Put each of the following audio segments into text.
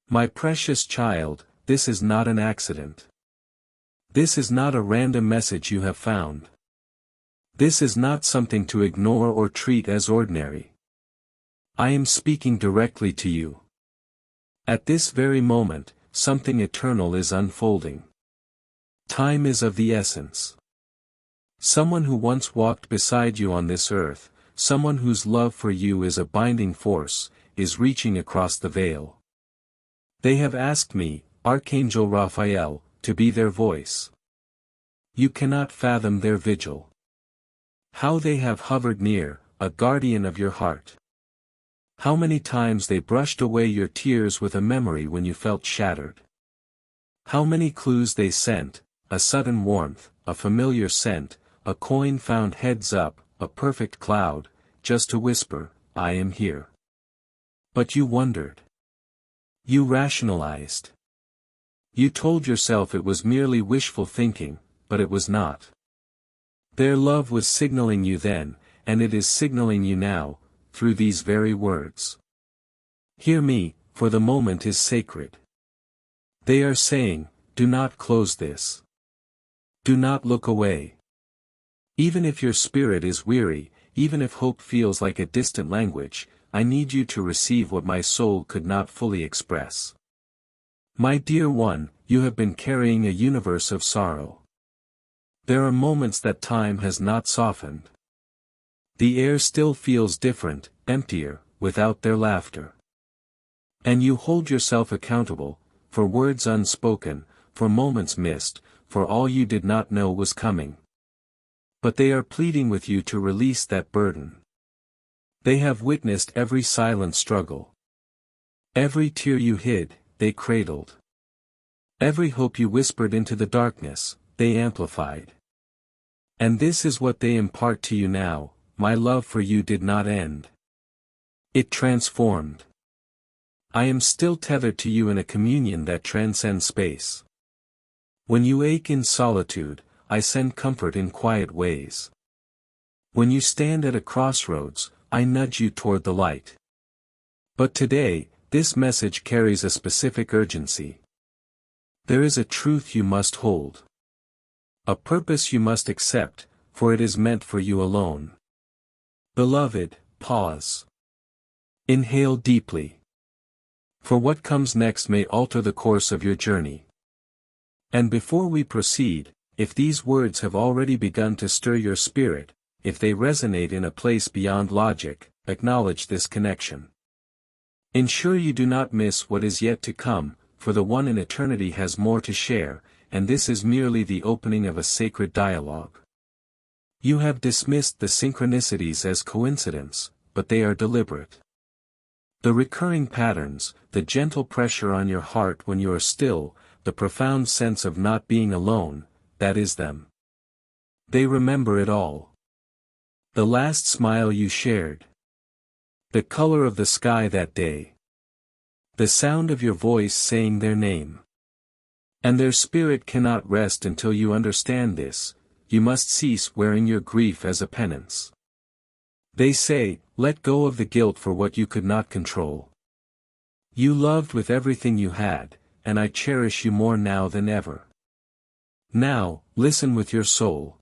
My precious child, this is not an accident. This is not a random message you have found. This is not something to ignore or treat as ordinary. I am speaking directly to you. At this very moment, something eternal is unfolding. Time is of the essence. Someone who once walked beside you on this earth, someone whose love for you is a binding force, is reaching across the veil. They have asked me, Archangel Raphael, to be their voice. You cannot fathom their vigil. How they have hovered near, a guardian of your heart. How many times they brushed away your tears with a memory when you felt shattered. How many clues they sent, a sudden warmth, a familiar scent, a coin found heads up, a perfect cloud, just to whisper, I am here. But you wondered. You rationalized. You told yourself it was merely wishful thinking, but it was not. Their love was signaling you then, and it is signaling you now, through these very words. Hear me, for the moment is sacred. They are saying, do not close this. Do not look away. Even if your spirit is weary, even if hope feels like a distant language, I need you to receive what my soul could not fully express. My dear one, you have been carrying a universe of sorrow. There are moments that time has not softened. The air still feels different, emptier, without their laughter. And you hold yourself accountable, for words unspoken, for moments missed, for all you did not know was coming. But they are pleading with you to release that burden. They have witnessed every silent struggle. Every tear you hid, they cradled. Every hope you whispered into the darkness, they amplified. And this is what they impart to you now, my love for you did not end. It transformed. I am still tethered to you in a communion that transcends space. When you ache in solitude, I send comfort in quiet ways. When you stand at a crossroads, I nudge you toward the light. But today, this message carries a specific urgency. There is a truth you must hold. A purpose you must accept, for it is meant for you alone. Beloved, pause. Inhale deeply. For what comes next may alter the course of your journey. And before we proceed, if these words have already begun to stir your spirit, if they resonate in a place beyond logic, acknowledge this connection. Ensure you do not miss what is yet to come, for the one in eternity has more to share, and this is merely the opening of a sacred dialogue. You have dismissed the synchronicities as coincidence, but they are deliberate. The recurring patterns, the gentle pressure on your heart when you are still, the profound sense of not being alone, that is them. They remember it all. The last smile you shared. The color of the sky that day. The sound of your voice saying their name. And their spirit cannot rest until you understand this. You must cease wearing your grief as a penance. They say, let go of the guilt for what you could not control. You loved with everything you had, and I cherish you more now than ever. Now, listen with your soul.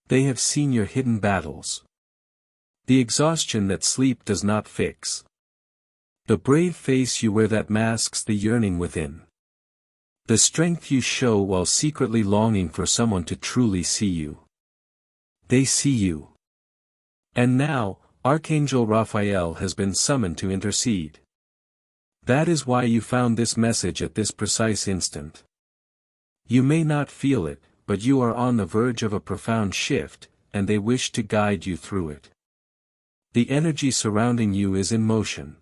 They have seen your hidden battles. The exhaustion that sleep does not fix. The brave face you wear that masks the yearning within. The strength you show while secretly longing for someone to truly see you. They see you. And now, Archangel Raphael has been summoned to intercede. That is why you found this message at this precise instant. You may not feel it, but you are on the verge of a profound shift, and they wish to guide you through it. The energy surrounding you is in motion.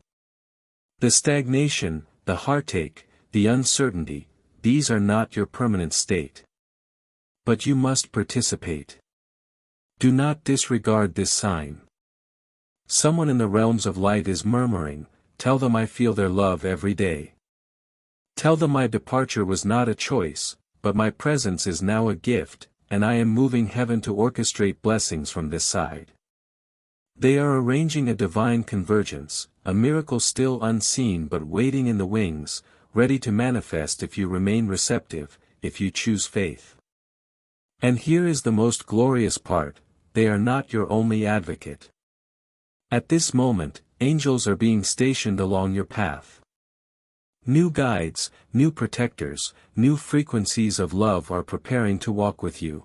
The stagnation, the heartache, the uncertainty, these are not your permanent state. But you must participate. Do not disregard this sign. Someone in the realms of light is murmuring, tell them I feel their love every day. Tell them my departure was not a choice, but my presence is now a gift, and I am moving heaven to orchestrate blessings from this side. They are arranging a divine convergence, a miracle still unseen but waiting in the wings, ready to manifest if you remain receptive, if you choose faith. And here is the most glorious part: they are not your only advocate. At this moment, angels are being stationed along your path. New guides, new protectors, new frequencies of love are preparing to walk with you.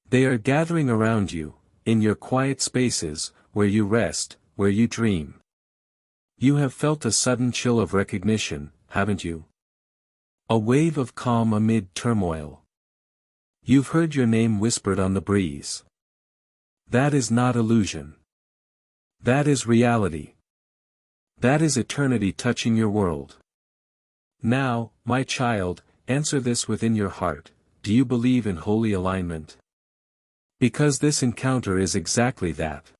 They are gathering around you, in your quiet spaces, where you rest, where you dream. You have felt a sudden chill of recognition, haven't you? A wave of calm amid turmoil. You've heard your name whispered on the breeze. That is not illusion. That is reality. That is eternity touching your world. Now, my child, answer this within your heart: do you believe in holy alignment? Because this encounter is exactly that.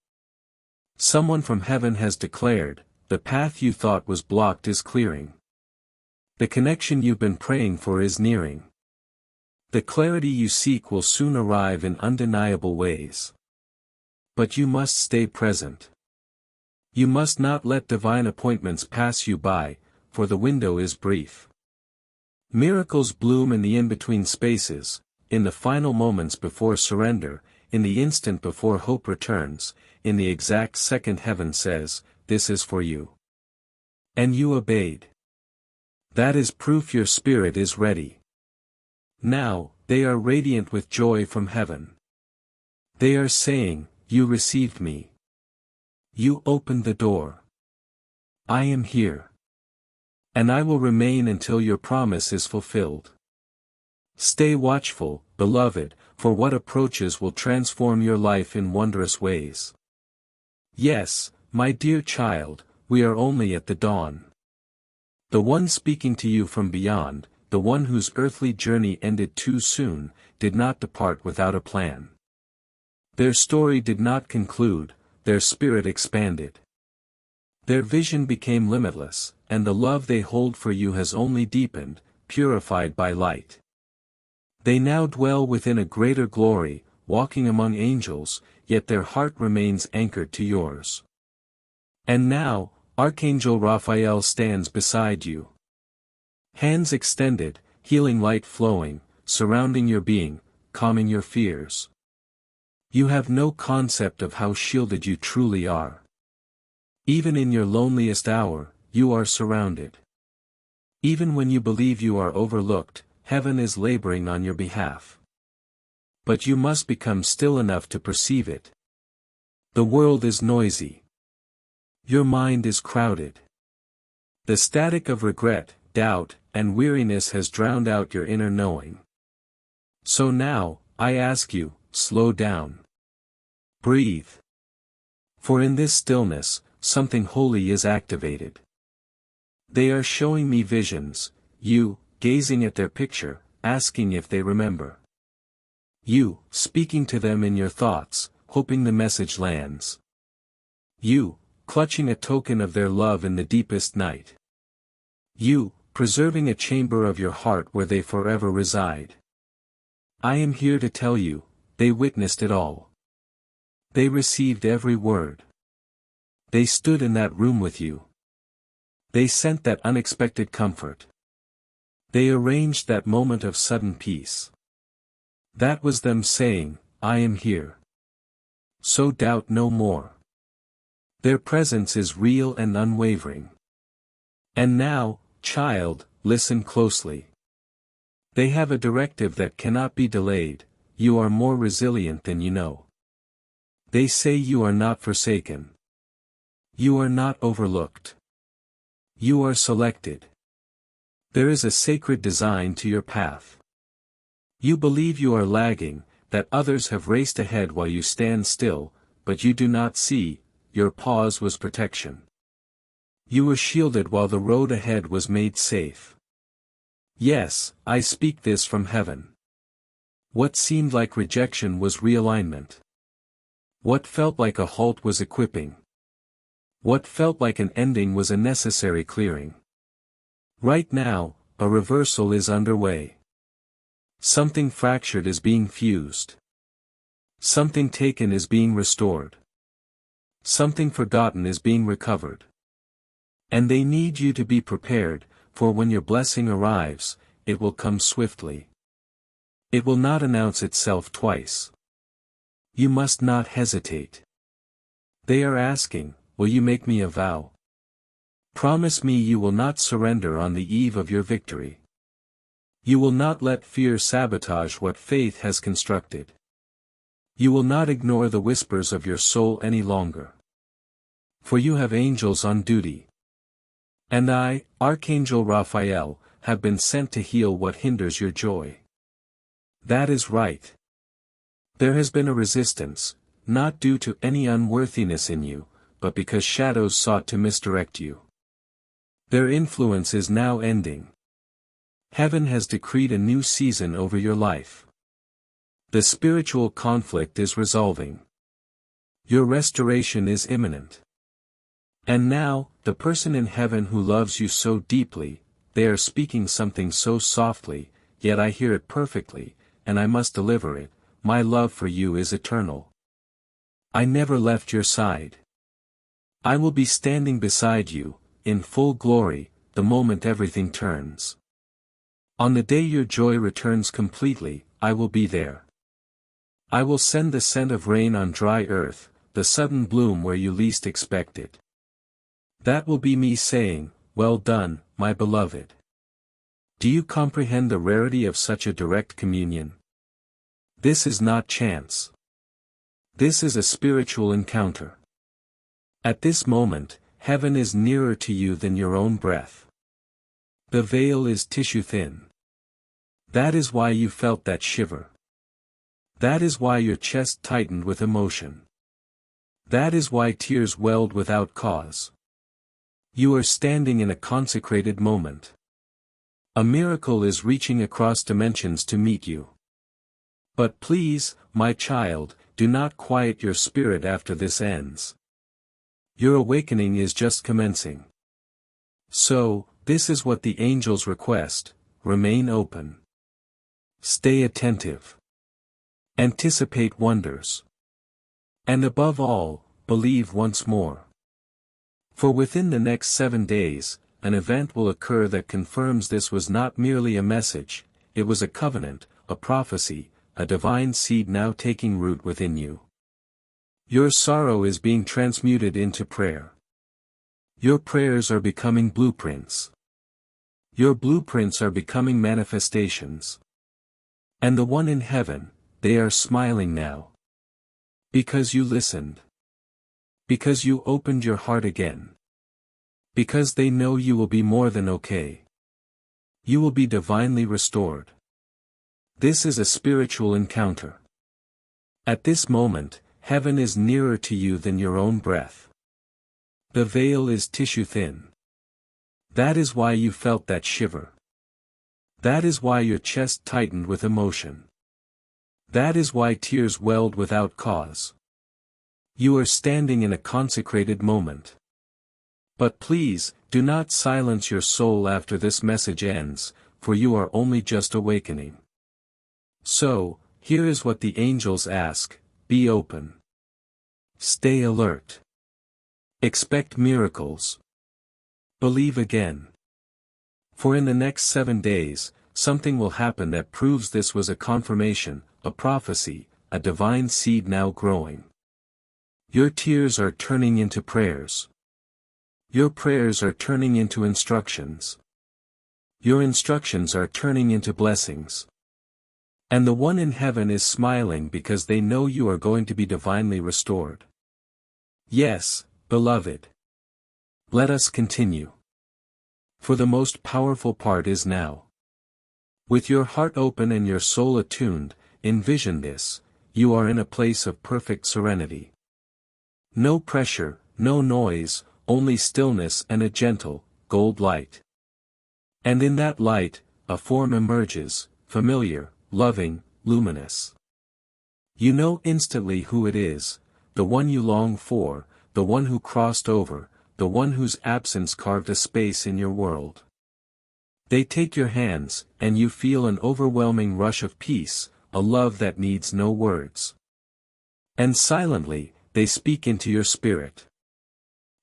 Someone from heaven has declared, the path you thought was blocked is clearing. The connection you've been praying for is nearing. The clarity you seek will soon arrive in undeniable ways. But you must stay present. You must not let divine appointments pass you by, for the window is brief. Miracles bloom in the in-between spaces, in the final moments before surrender, in the instant before hope returns, in the exact second heaven says, this is for you. And you obeyed. That is proof your spirit is ready. Now, they are radiant with joy from heaven. They are saying, you received me. You opened the door. I am here. And I will remain until your promise is fulfilled. Stay watchful, beloved, for what approaches will transform your life in wondrous ways. Yes, my dear child, we are only at the dawn. The one speaking to you from beyond, the one whose earthly journey ended too soon, did not depart without a plan. Their story did not conclude, their spirit expanded. Their vision became limitless, and the love they hold for you has only deepened, purified by light. They now dwell within a greater glory, walking among angels, yet their heart remains anchored to yours. And now, Archangel Raphael stands beside you. Hands extended, healing light flowing, surrounding your being, calming your fears. You have no concept of how shielded you truly are. Even in your loneliest hour, you are surrounded. Even when you believe you are overlooked, heaven is laboring on your behalf. But you must become still enough to perceive it. The world is noisy. Your mind is crowded. The static of regret, doubt, and weariness has drowned out your inner knowing. So now, I ask you, slow down. Breathe. For in this stillness, something holy is activated. They are showing me visions, you, gazing at their picture, asking if they remember. You, speaking to them in your thoughts, hoping the message lands. You, clutching a token of their love in the deepest night. You, preserving a chamber of your heart where they forever reside. I am here to tell you, they witnessed it all. They received every word. They stood in that room with you. They sent that unexpected comfort. They arranged that moment of sudden peace. That was them saying, I am here. So doubt no more. Their presence is real and unwavering. And now, child, listen closely. They have a directive that cannot be delayed: you are more resilient than you know. They say you are not forsaken. You are not overlooked. You are selected. There is a sacred design to your path. You believe you are lagging, that others have raced ahead while you stand still, but you do not see, your pause was protection. You were shielded while the road ahead was made safe. Yes, I speak this from heaven. What seemed like rejection was realignment. What felt like a halt was equipping. What felt like an ending was a necessary clearing. Right now, a reversal is underway. Something fractured is being fused. Something taken is being restored. Something forgotten is being recovered. And they need you to be prepared, for when your blessing arrives, it will come swiftly. It will not announce itself twice. You must not hesitate. They are asking, will you make me a vow? Promise me you will not surrender on the eve of your victory. You will not let fear sabotage what faith has constructed. You will not ignore the whispers of your soul any longer. For you have angels on duty. And I, Archangel Raphael, have been sent to heal what hinders your joy. That is right. There has been a resistance, not due to any unworthiness in you, but because shadows sought to misdirect you. Their influence is now ending. Heaven has decreed a new season over your life. The spiritual conflict is resolving. Your restoration is imminent. And now, the person in heaven who loves you so deeply, they are speaking something so softly, yet I hear it perfectly, and I must deliver it. My love for you is eternal. I never left your side. I will be standing beside you, in full glory, the moment everything turns. On the day your joy returns completely, I will be there. I will send the scent of rain on dry earth, the sudden bloom where you least expect it. That will be me saying, well done, my beloved. Do you comprehend the rarity of such a direct communion? This is not chance. This is a spiritual encounter. At this moment, heaven is nearer to you than your own breath. The veil is tissue thin. That is why you felt that shiver. That is why your chest tightened with emotion. That is why tears welled without cause. You are standing in a consecrated moment. A miracle is reaching across dimensions to meet you. But please, my child, do not quiet your spirit after this ends. Your awakening is just commencing. So, this is what the angels request: remain open. Stay attentive. Anticipate wonders. And above all, believe once more. For within the next 7 days, an event will occur that confirms this was not merely a message, it was a covenant, a prophecy, a divine seed now taking root within you. Your sorrow is being transmuted into prayer. Your prayers are becoming blueprints. Your blueprints are becoming manifestations. And the one in heaven, they are smiling now. Because you listened. Because you opened your heart again. Because they know you will be more than okay. You will be divinely restored. This is a spiritual encounter. At this moment, heaven is nearer to you than your own breath. The veil is tissue thin. That is why you felt that shiver. That is why your chest tightened with emotion. That is why tears welled without cause. You are standing in a consecrated moment. But please, do not silence your soul after this message ends, for you are only just awakening. So, here is what the angels ask: be open. Stay alert. Expect miracles. Believe again. For in the next 7 days, something will happen that proves this was a confirmation, a prophecy, a divine seed now growing. Your tears are turning into prayers. Your prayers are turning into instructions. Your instructions are turning into blessings. And the one in heaven is smiling because they know you are going to be divinely restored. Yes, beloved. Let us continue. For the most powerful part is now. With your heart open and your soul attuned, envision this: you are in a place of perfect serenity. No pressure, no noise, only stillness and a gentle, gold light. And in that light, a form emerges, familiar, loving, luminous. You know instantly who it is, the one you long for, the one who crossed over, the one whose absence carved a space in your world. They take your hands, and you feel an overwhelming rush of peace, a love that needs no words. And silently, they speak into your spirit.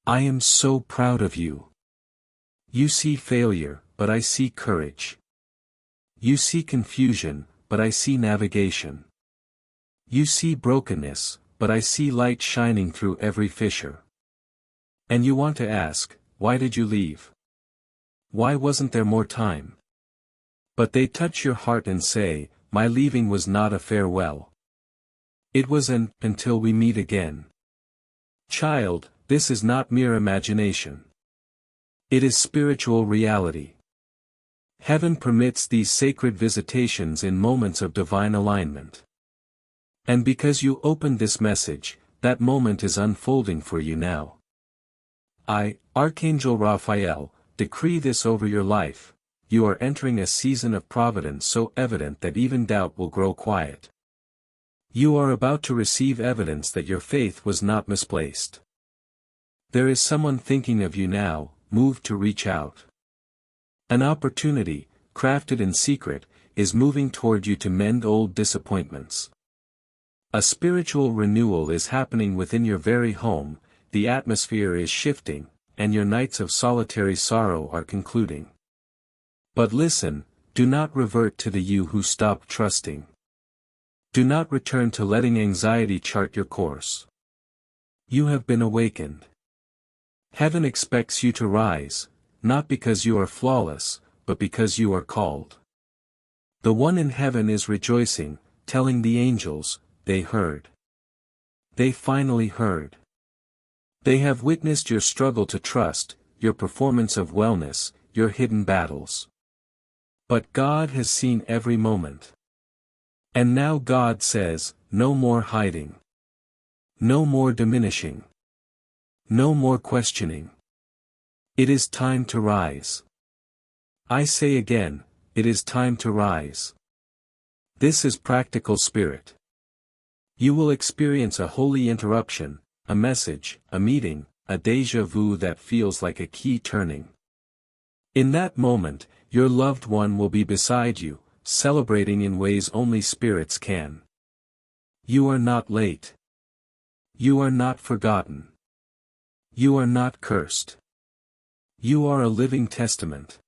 I am so proud of you. You see failure, but I see courage. You see confusion, but I see navigation. You see brokenness, but I see light shining through every fissure. And you want to ask, why did you leave? Why wasn't there more time? But they touch your heart and say, my leaving was not a farewell. It was an, until we meet again. Child, this is not mere imagination. It is spiritual reality. Heaven permits these sacred visitations in moments of divine alignment. And because you opened this message, that moment is unfolding for you now. I, Archangel Raphael, decree this over your life. You are entering a season of providence so evident that even doubt will grow quiet. You are about to receive evidence that your faith was not misplaced. There is someone thinking of you now, moved to reach out. An opportunity, crafted in secret, is moving toward you to mend old disappointments. A spiritual renewal is happening within your very home, the atmosphere is shifting, and your nights of solitary sorrow are concluding. But listen, do not revert to the you who stopped trusting. Do not return to letting anxiety chart your course. You have been awakened. Heaven expects you to rise, not because you are flawless, but because you are called. The one in heaven is rejoicing, telling the angels, they heard. They finally heard. They have witnessed your struggle to trust, your performance of wellness, your hidden battles. But God has seen every moment. And now God says, no more hiding. No more diminishing. No more questioning. It is time to rise. I say again, it is time to rise. This is practical spirit. You will experience a holy interruption, a message, a meeting, a déjà vu that feels like a key turning. In that moment, your loved one will be beside you, celebrating in ways only spirits can. You are not late. You are not forgotten. You are not cursed. You are a living testament.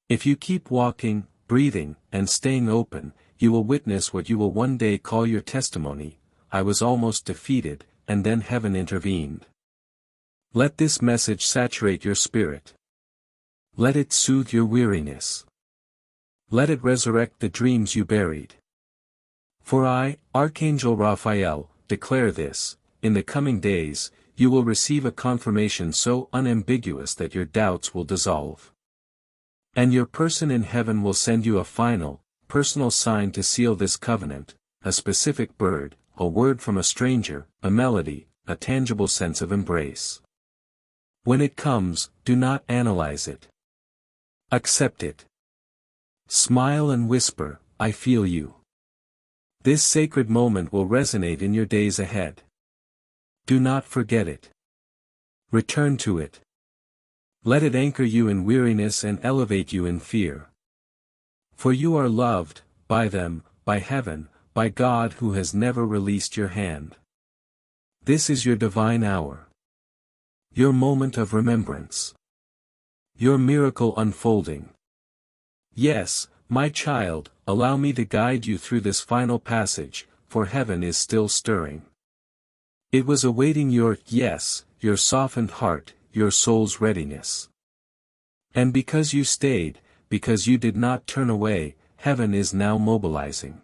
If you keep walking, breathing, and staying open, you will witness what you will one day call your testimony. I was almost defeated, and then heaven intervened. Let this message saturate your spirit. Let it soothe your weariness. Let it resurrect the dreams you buried. For I, Archangel Raphael, declare this, in the coming days, you will receive a confirmation so unambiguous that your doubts will dissolve. And your person in heaven will send you a final, personal sign to seal this covenant, a specific bird, a word from a stranger, a melody, a tangible sense of embrace. When it comes, do not analyze it. Accept it. Smile and whisper, I feel you. This sacred moment will resonate in your days ahead. Do not forget it. Return to it. Let it anchor you in weariness and elevate you in fear. For you are loved, by them, by heaven, by God who has never released your hand. This is your divine hour. Your moment of remembrance. Your miracle unfolding. Yes, my child, allow me to guide you through this final passage, for heaven is still stirring. It was awaiting your yes, your softened heart, your soul's readiness. And because you stayed, because you did not turn away, heaven is now mobilizing.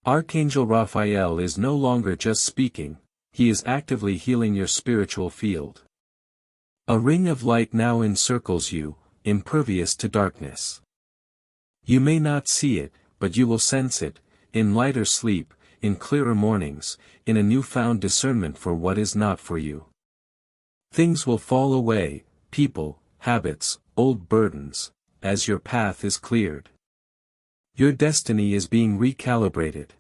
Archangel Raphael is no longer just speaking, he is actively healing your spiritual field. A ring of light now encircles you, impervious to darkness. You may not see it, but you will sense it, in lighter sleep, in clearer mornings, in a newfound discernment for what is not for you. Things will fall away, people, habits, old burdens, as your path is cleared. Your destiny is being recalibrated.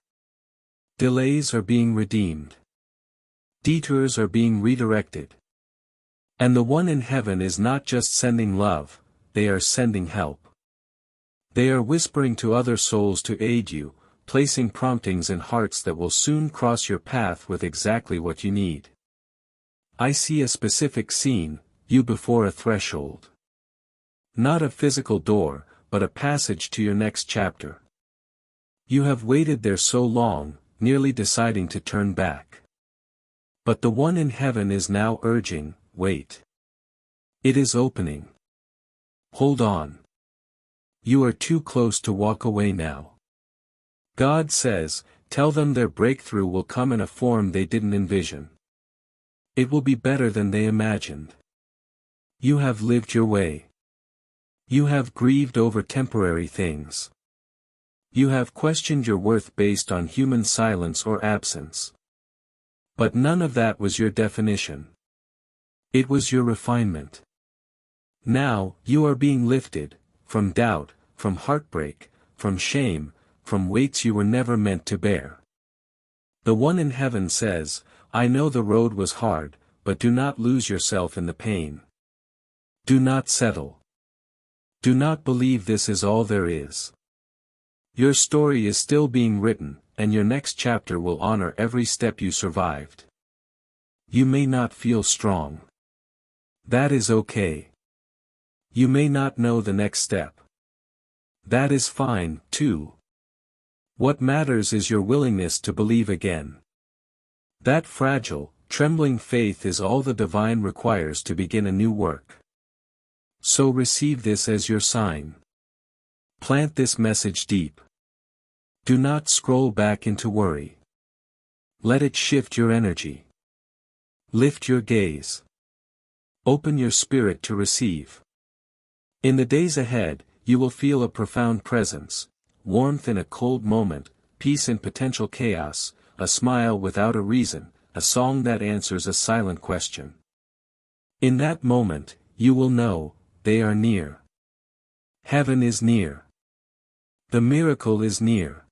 Delays are being redeemed. Detours are being redirected. And the one in heaven is not just sending love, they are sending help. They are whispering to other souls to aid you, placing promptings in hearts that will soon cross your path with exactly what you need. I see a specific scene, you before a threshold. Not a physical door, but a passage to your next chapter. You have waited there so long, nearly deciding to turn back. But the one in heaven is now urging, wait. It is opening. Hold on. You are too close to walk away now. God says, tell them their breakthrough will come in a form they didn't envision. It will be better than they imagined. You have lived your way. You have grieved over temporary things. You have questioned your worth based on human silence or absence. But none of that was your definition. It was your refinement. Now, you are being lifted, from doubt, from heartbreak, from shame, from weights you were never meant to bear. The one in heaven says, I know the road was hard, but do not lose yourself in the pain. Do not settle. Do not believe this is all there is. Your story is still being written, and your next chapter will honor every step you survived. You may not feel strong. That is okay. You may not know the next step. That is fine, too. What matters is your willingness to believe again. That fragile, trembling faith is all the divine requires to begin a new work. So receive this as your sign. Plant this message deep. Do not scroll back into worry. Let it shift your energy. Lift your gaze. Open your spirit to receive. In the days ahead, you will feel a profound presence, warmth in a cold moment, peace in potential chaos, a smile without a reason, a song that answers a silent question. In that moment, you will know, they are near. Heaven is near. The miracle is near.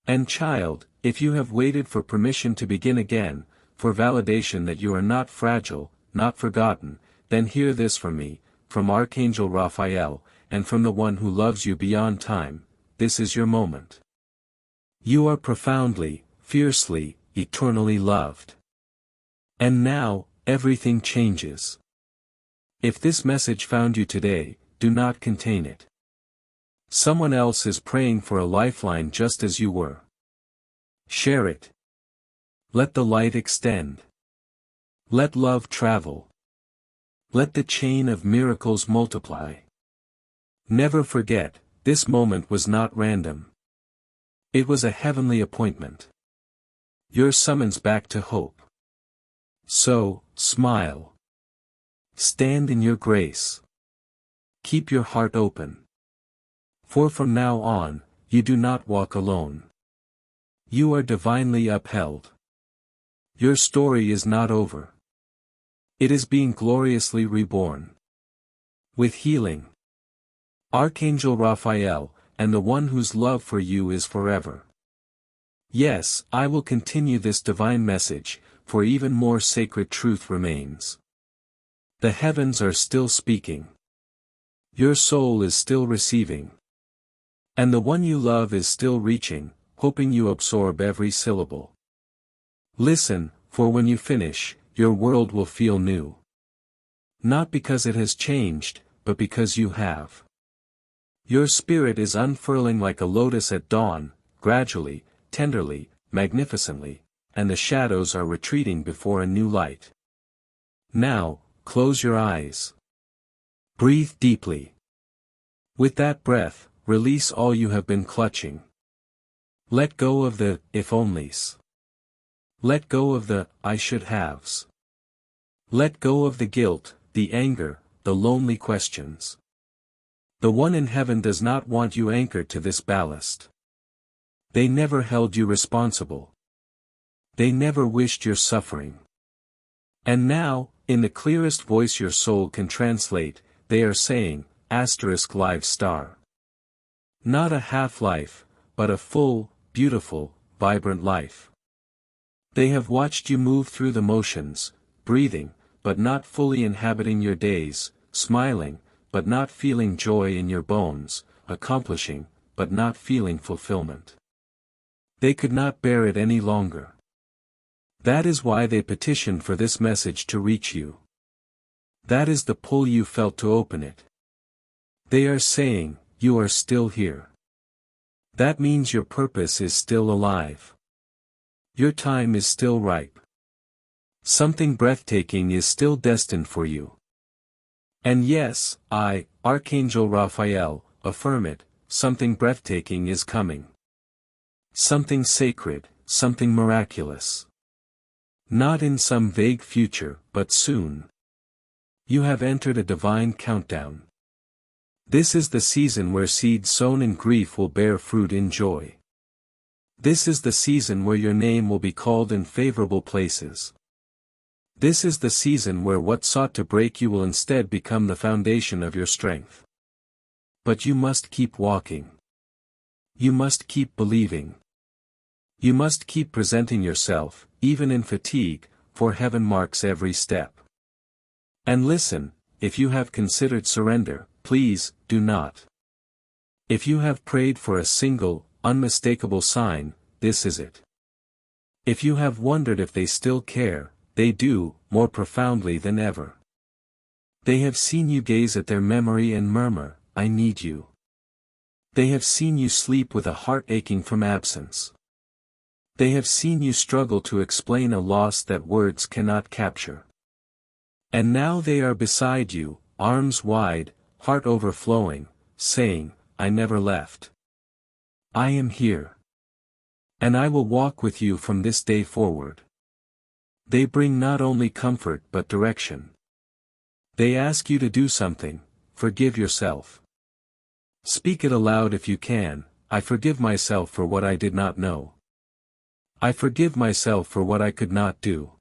And child, if you have waited for permission to begin again, for validation that you are not fragile, not forgotten, then hear this from me, from Archangel Raphael, and from the one who loves you beyond time, this is your moment. You are profoundly, fiercely, eternally loved. And now, everything changes. If this message found you today, do not contain it. Someone else is praying for a lifeline just as you were. Share it. Let the light extend. Let love travel. Let the chain of miracles multiply. Never forget, this moment was not random. It was a heavenly appointment. Your summons back to hope. So, smile. Stand in your grace. Keep your heart open. For from now on, you do not walk alone. You are divinely upheld. Your story is not over. It is being gloriously reborn. With healing. Archangel Raphael, and the one whose love for you is forever. Yes, I will continue this divine message, for even more sacred truth remains. The heavens are still speaking. Your soul is still receiving. And the one you love is still reaching, hoping you absorb every syllable. Listen, for when you finish, your world will feel new. Not because it has changed, but because you have. Your spirit is unfurling like a lotus at dawn, gradually, tenderly, magnificently, and the shadows are retreating before a new light. Now, close your eyes. Breathe deeply. With that breath, release all you have been clutching. Let go of the if-onlys. Let go of the I should haves. Let go of the guilt, the anger, the lonely questions. The one in heaven does not want you anchored to this ballast. They never held you responsible. They never wished your suffering. And now, in the clearest voice your soul can translate, they are saying, live star. Not a half-life, but a full, beautiful, vibrant life. They have watched you move through the motions, breathing, but not fully inhabiting your days, smiling, but not feeling joy in your bones, accomplishing, but not feeling fulfillment. They could not bear it any longer. That is why they petitioned for this message to reach you. That is the pull you felt to open it. They are saying, you are still here. That means your purpose is still alive. Your time is still ripe. Something breathtaking is still destined for you. And yes, I, Archangel Raphael, affirm it, something breathtaking is coming. Something sacred, something miraculous. Not in some vague future, but soon. You have entered a divine countdown. This is the season where seeds sown in grief will bear fruit in joy. This is the season where your name will be called in favorable places. This is the season where what sought to break you will instead become the foundation of your strength. But you must keep walking. You must keep believing. You must keep presenting yourself, even in fatigue, for heaven marks every step. And listen, if you have considered surrender, please, do not. If you have prayed for a single, unmistakable sign, this is it. If you have wondered if they still care, they do, more profoundly than ever. They have seen you gaze at their memory and murmur, I need you. They have seen you sleep with a heart aching from absence. They have seen you struggle to explain a loss that words cannot capture. And now they are beside you, arms wide, heart overflowing, saying, I never left. I am here. And I will walk with you from this day forward. They bring not only comfort but direction. They ask you to do something, forgive yourself. Speak it aloud if you can, I forgive myself for what I did not know. I forgive myself for what I could not do.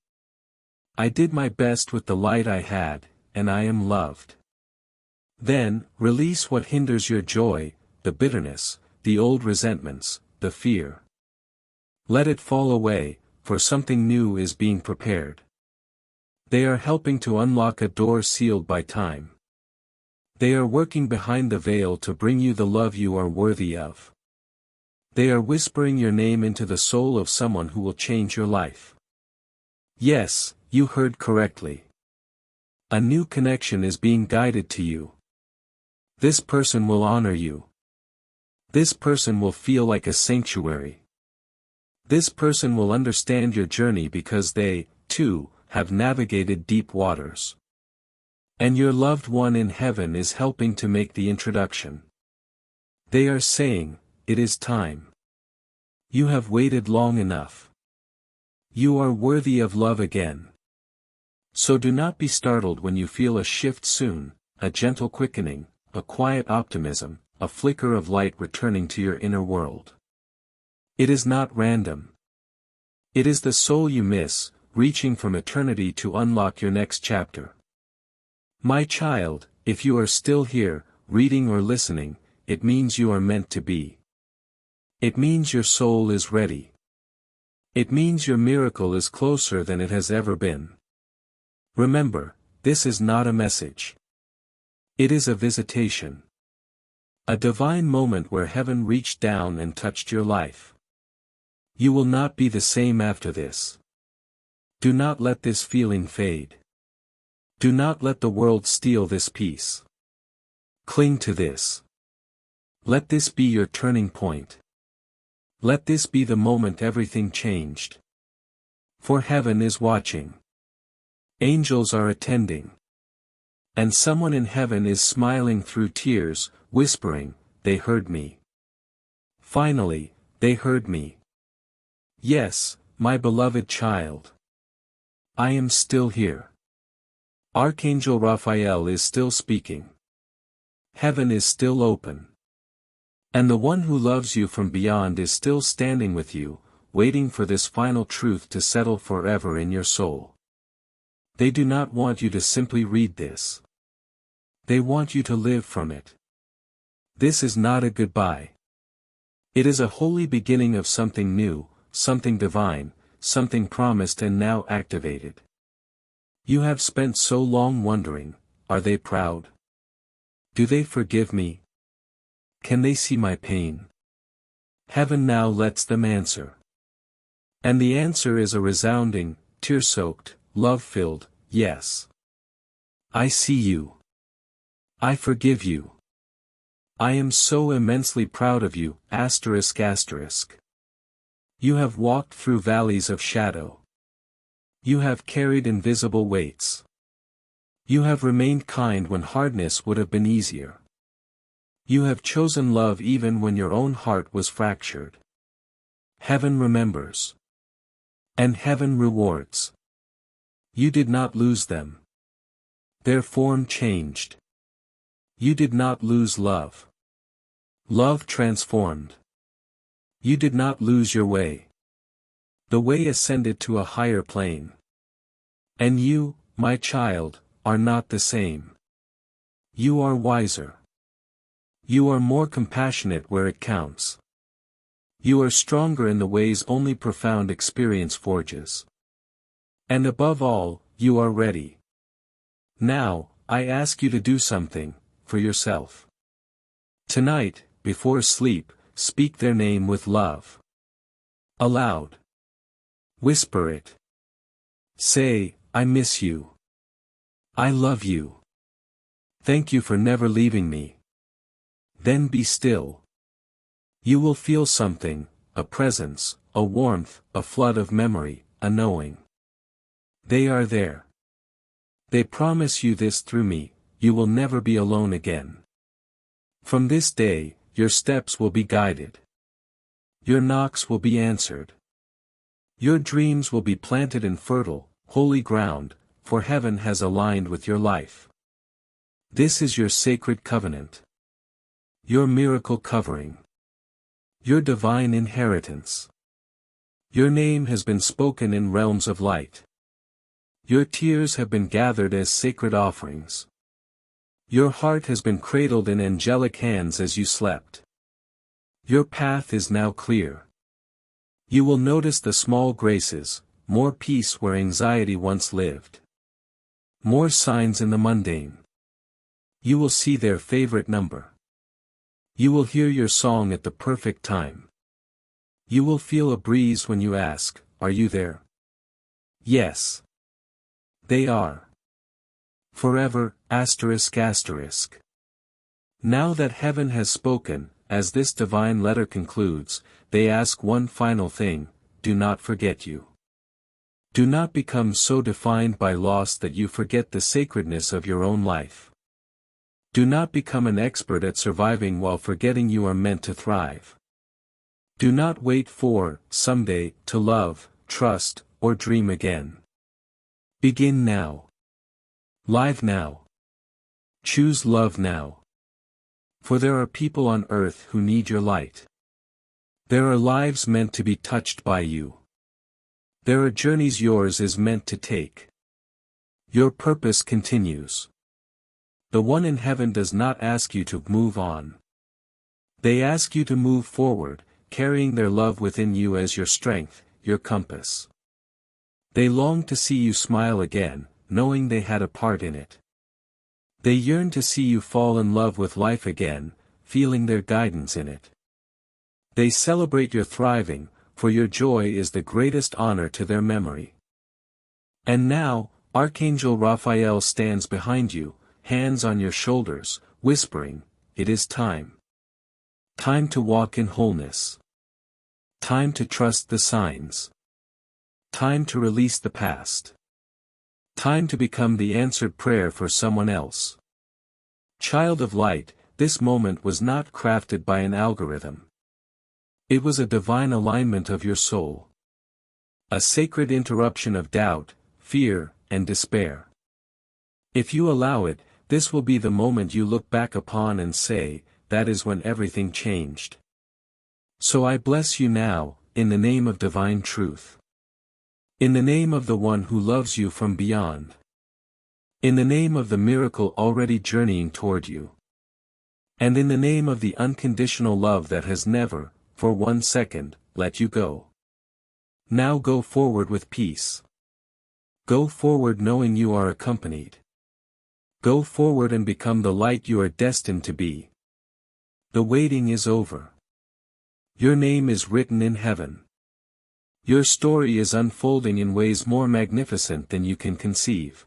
I did my best with the light I had, and I am loved. Then, release what hinders your joy, the bitterness, the old resentments, the fear. Let it fall away, for something new is being prepared. They are helping to unlock a door sealed by time. They are working behind the veil to bring you the love you are worthy of. They are whispering your name into the soul of someone who will change your life. Yes, you heard correctly. A new connection is being guided to you. This person will honor you. This person will feel like a sanctuary. This person will understand your journey because they, too, have navigated deep waters. And your loved one in heaven is helping to make the introduction. They are saying, it is time. You have waited long enough. You are worthy of love again. So do not be startled when you feel a shift soon, a gentle quickening, a quiet optimism, a flicker of light returning to your inner world. It is not random. It is the soul you miss, reaching from eternity to unlock your next chapter. My child, if you are still here, reading or listening, it means you are meant to be. It means your soul is ready. It means your miracle is closer than it has ever been. Remember, this is not a message. It is a visitation. A divine moment where heaven reached down and touched your life. You will not be the same after this. Do not let this feeling fade. Do not let the world steal this peace. Cling to this. Let this be your turning point. Let this be the moment everything changed. For heaven is watching. Angels are attending. And someone in heaven is smiling through tears, whispering, they heard me. Finally, they heard me. Yes, my beloved child. I am still here. Archangel Raphael is still speaking. Heaven is still open. And the one who loves you from beyond is still standing with you, waiting for this final truth to settle forever in your soul. They do not want you to simply read this. They want you to live from it. This is not a goodbye. It is a holy beginning of something new, something divine, something promised and now activated. You have spent so long wondering, are they proud? Do they forgive me? Can they see my pain? Heaven now lets them answer. And the answer is a resounding, tear-soaked, love-filled, yes. I see you. I forgive you. I am so immensely proud of you, asterisk asterisk. You have walked through valleys of shadow. You have carried invisible weights. You have remained kind when hardness would have been easier. You have chosen love even when your own heart was fractured. Heaven remembers. And heaven rewards. You did not lose them. Their form changed. You did not lose love. Love transformed. You did not lose your way. The way ascended to a higher plane. And you, my child, are not the same. You are wiser. You are more compassionate where it counts. You are stronger in the ways only profound experience forges. And above all, you are ready. Now, I ask you to do something, for yourself. Tonight, before sleep, speak their name with love. Aloud. Whisper it. Say, I miss you. I love you. Thank you for never leaving me. Then be still. You will feel something, a presence, a warmth, a flood of memory, a knowing. They are there. They promise you this through me, you will never be alone again. From this day, your steps will be guided. Your knocks will be answered. Your dreams will be planted in fertile, holy ground, for heaven has aligned with your life. This is your sacred covenant. Your miracle covering. Your divine inheritance. Your name has been spoken in realms of light. Your tears have been gathered as sacred offerings. Your heart has been cradled in angelic hands as you slept. Your path is now clear. You will notice the small graces, more peace where anxiety once lived. More signs in the mundane. You will see their favorite number. You will hear your song at the perfect time. You will feel a breeze when you ask, are you there? Yes. They are. Forever, asterisk asterisk. Now that heaven has spoken, as this divine letter concludes, they ask one final thing, do not forget you. Do not become so defined by loss that you forget the sacredness of your own life. Do not become an expert at surviving while forgetting you are meant to thrive. Do not wait for, someday, to love, trust, or dream again. Begin now. Live now. Choose love now. For there are people on earth who need your light. There are lives meant to be touched by you. There are journeys yours is meant to take. Your purpose continues. The one in heaven does not ask you to move on. They ask you to move forward, carrying their love within you as your strength, your compass. They long to see you smile again, knowing they had a part in it. They yearn to see you fall in love with life again, feeling their guidance in it. They celebrate your thriving, for your joy is the greatest honor to their memory. And now, Archangel Raphael stands behind you, hands on your shoulders, whispering, it is time. Time to walk in wholeness. Time to trust the signs. Time to release the past. Time to become the answered prayer for someone else. Child of light, this moment was not crafted by an algorithm. It was a divine alignment of your soul. A sacred interruption of doubt, fear, and despair. If you allow it, this will be the moment you look back upon and say, that is when everything changed. So I bless you now, in the name of divine truth. In the name of the one who loves you from beyond. In the name of the miracle already journeying toward you. And in the name of the unconditional love that has never, for 1 second, let you go. Now go forward with peace. Go forward knowing you are accompanied. Go forward and become the light you are destined to be. The waiting is over. Your name is written in heaven. Your story is unfolding in ways more magnificent than you can conceive.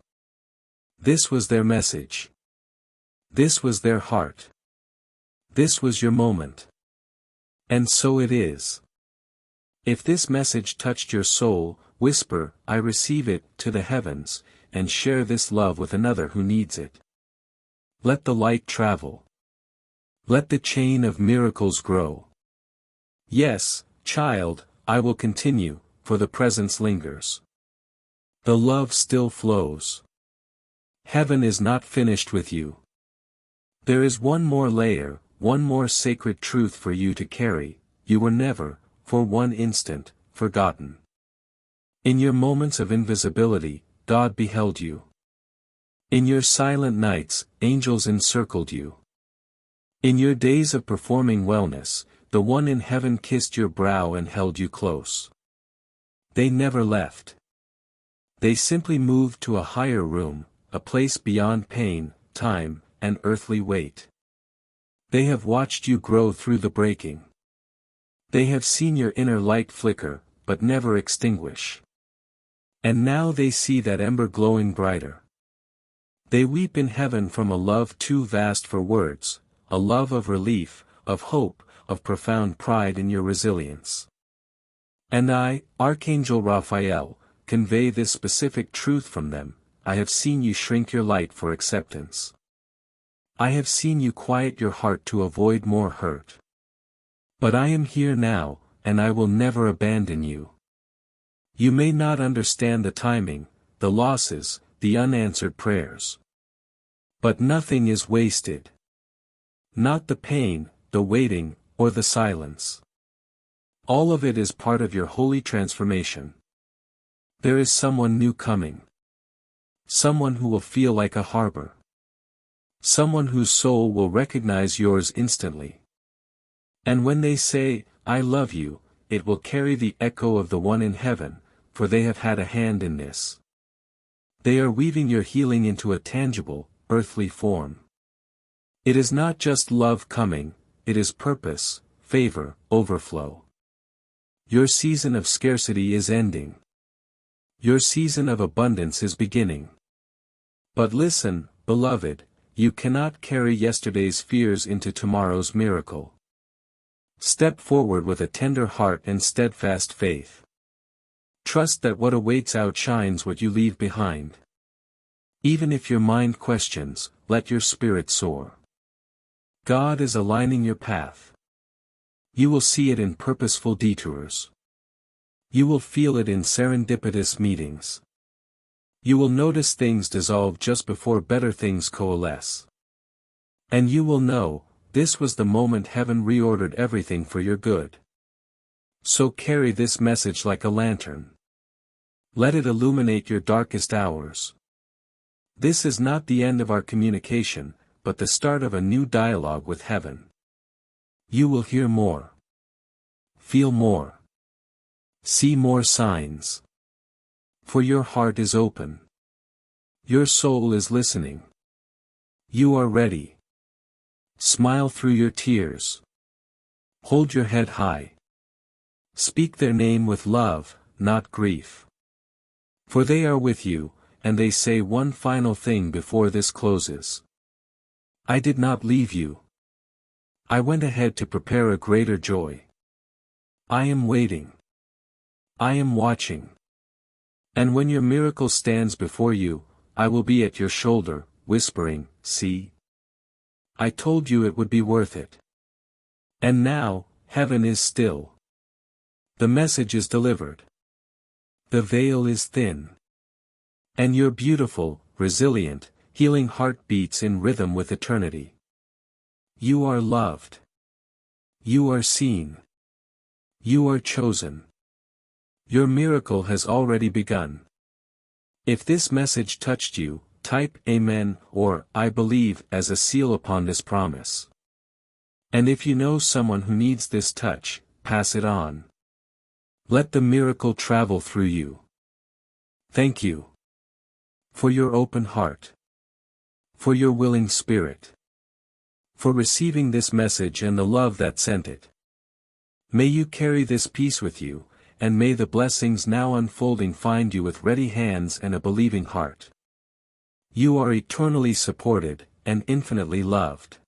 This was their message. This was their heart. This was your moment. And so it is. If this message touched your soul, whisper, "I receive it," to the heavens, and share this love with another who needs it. Let the light travel. Let the chain of miracles grow. Yes, child, I will continue, for the presence lingers. The love still flows. Heaven is not finished with you. There is one more layer, one more sacred truth for you to carry. You were never, for one instant, forgotten. In your moments of invisibility, God beheld you. In your silent nights, angels encircled you. In your days of performing wellness, the one in heaven kissed your brow and held you close. They never left. They simply moved to a higher room, a place beyond pain, time, and earthly weight. They have watched you grow through the breaking. They have seen your inner light flicker, but never extinguish. And now they see that ember glowing brighter. They weep in heaven from a love too vast for words, a love of relief, of hope, of profound pride in your resilience. And I, Archangel Raphael, convey this specific truth from them: I have seen you shrink your light for acceptance. I have seen you quiet your heart to avoid more hurt. But I am here now, and I will never abandon you. You may not understand the timing, the losses, the unanswered prayers. But nothing is wasted. Not the pain, the waiting, or the silence. All of it is part of your holy transformation. There is someone new coming. Someone who will feel like a harbor. Someone whose soul will recognize yours instantly. And when they say, "I love you," it will carry the echo of the one in heaven, for they have had a hand in this. They are weaving your healing into a tangible, earthly form. It is not just love coming, it is purpose, favor, overflow. Your season of scarcity is ending. Your season of abundance is beginning. But listen, beloved, you cannot carry yesterday's fears into tomorrow's miracle. Step forward with a tender heart and steadfast faith. Trust that what awaits outshines what you leave behind. Even if your mind questions, let your spirit soar. God is aligning your path. You will see it in purposeful detours. You will feel it in serendipitous meetings. You will notice things dissolve just before better things coalesce. And you will know, this was the moment heaven reordered everything for your good. So carry this message like a lantern. Let it illuminate your darkest hours. This is not the end of our communication, but the start of a new dialogue with heaven. You will hear more. Feel more. See more signs. For your heart is open. Your soul is listening. You are ready. Smile through your tears. Hold your head high. Speak their name with love, not grief. For they are with you, and they say one final thing before this closes. I did not leave you. I went ahead to prepare a greater joy. I am waiting. I am watching. And when your miracle stands before you, I will be at your shoulder, whispering, "See? I told you it would be worth it." And now, heaven is still. The message is delivered. The veil is thin. And your beautiful, resilient, healing heart beats in rhythm with eternity. You are loved. You are seen. You are chosen. Your miracle has already begun. If this message touched you, type Amen or I believe as a seal upon this promise. And if you know someone who needs this touch, pass it on. Let the miracle travel through you. Thank you. For your open heart. For your willing spirit. For receiving this message and the love that sent it. May you carry this peace with you, and may the blessings now unfolding find you with ready hands and a believing heart. You are eternally supported, and infinitely loved.